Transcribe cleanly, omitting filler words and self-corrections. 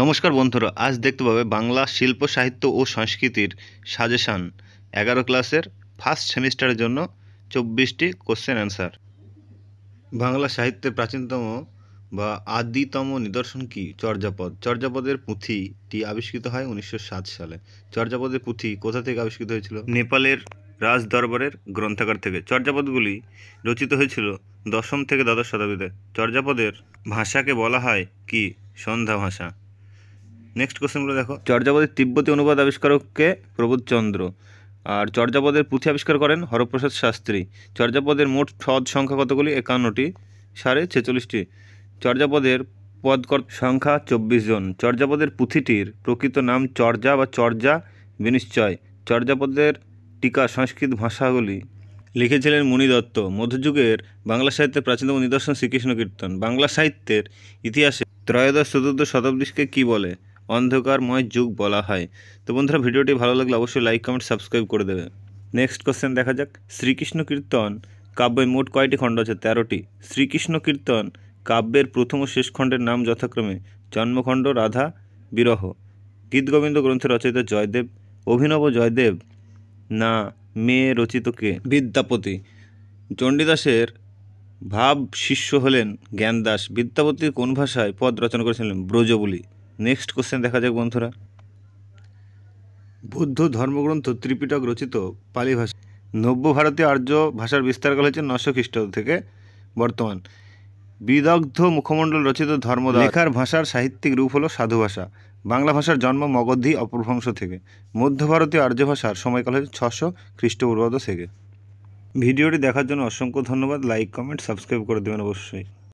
নমস্কার বন্ধুরা, আজ দেখতে পাবে বাংলা শিল্প সাহিত্য ও সংস্কৃতির সাজেশান 11 ক্লাসের ফার্স্ট সেমিস্টারের জন্য 24টি কোশ্চেন অ্যান্সার। বাংলা সাহিত্যের প্রাচীনতম বা আদিতম নিদর্শন কি? চর্যাপদ। চর্যাপদের পুঁথিটি আবিষ্কৃত হয় 1907 সালে। চর্যাপদের পুঁথি কোথা থেকে আবিষ্কৃত হয়েছিল? নেপালের রাজ দরবারের গ্রন্থাগার থেকে। চর্যাপদগুলি রচিত হয়েছিল 10ম থেকে দ্বাদশ শতাব্দীতে। চর্যাপদের ভাষাকে বলা হয় কি? সন্ধ্যা ভাষা। নেক্সট কোশ্চেনগুলো দেখো। চর্যাপদের তিব্বতী অনুবাদ আবিষ্কারককে? প্রবোধচন্দ্র। আর চর্যাপদের পুঁথি আবিষ্কার করেন হরপ্রসাদ শাস্ত্রী। চর্যাপদের মোট পদ সংখ্যা কতগুলি? 51টি, সাড়ে 46টি। চর্যাপদের পদকর্তা সংখ্যা 24 জন। চর্যাপদের পুঁথিটির প্রকৃত নাম চর্যা বা চর্যা বিনিশ্চয়। চর্যাপদের টিকা সংস্কৃত ভাষাগুলি লিখেছিলেন মুনি দত্ত। মধ্যযুগের বাংলা সাহিত্যের প্রাচীনতম নিদর্শন শ্রীকৃষ্ণ কীর্তন। বাংলা সাহিত্যের ইতিহাসে ত্রয়োদশ চতুর্দশ শতাব্দীকে কী বলে? অন্ধকারময় যুগ বলা হয়। তো বন্ধুরা, ভিডিওটি ভালো লাগলে অবশ্যই লাইক কমেন্ট সাবস্ক্রাইব করে দেবে। নেক্সট কোশ্চেন দেখা যাক। শ্রীকৃষ্ণ কীর্তন কাব্যে মোট কয়টি খণ্ড আছে? 13টি। শ্রীকৃষ্ণ কীর্তন কাব্যের প্রথম ও শেষ খণ্ডের নাম যথাক্রমে জন্মখণ্ড, রাধা, বিরহ। গীতগোবিন্দ গ্রন্থের রচয়িতা জয়দেব। অভিনব জয়দেব না মেয়ে রচিত কে? বিদ্যাপতি। চণ্ডীদাসের ভাব শিষ্য হলেন জ্ঞানদাস। বিদ্যাপতির কোন ভাষায় পদ রচনা করেছিলেন? ব্রজবুলি। নেক্সট কোশ্চেন দেখা যাক বন্ধুরা। বৌদ্ধ ধর্মগ্রন্থ ত্রিপিটক রচিত পালি ভাষা। নব্য ভারতীয় আর্য ভাষার বিস্তারকাল হচ্ছে 900 খ্রিস্টাব্দ থেকে বর্তমান। বিদগ্ধ মুখমণ্ডল রচিত ধর্মদাস লেখার ভাষার সাহিত্যিক রূপ হলো সাধু ভাষা। বাংলা ভাষার জন্ম মগধী অপভ্রংশ থেকে। মধ্য ভারতীয় আর্য ভাষার সময়কাল হচ্ছে 600 খ্রিস্টপূর্বাব্দ থেকে। ভিডিওটি দেখার জন্য অসংখ্য ধন্যবাদ। লাইক কমেন্ট সাবস্ক্রাইব করে দেবেন অবশ্যই।